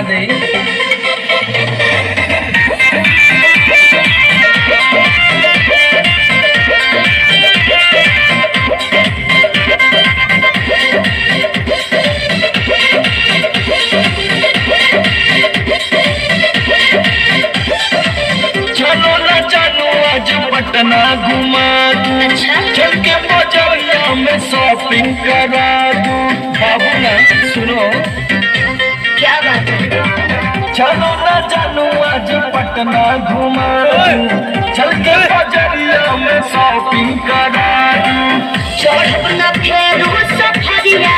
दे। चलो ना जानू आज पटना घुमा दूं, चल के बजरिया में शॉपिंग करा दूं। बाबू ना सुनो, क्या बात है? चलो ना जानू आज पटना घुमा दूं, चल के बजरिया में शॉपिंग करा दूं। चढ़ब न फेरू सफरिया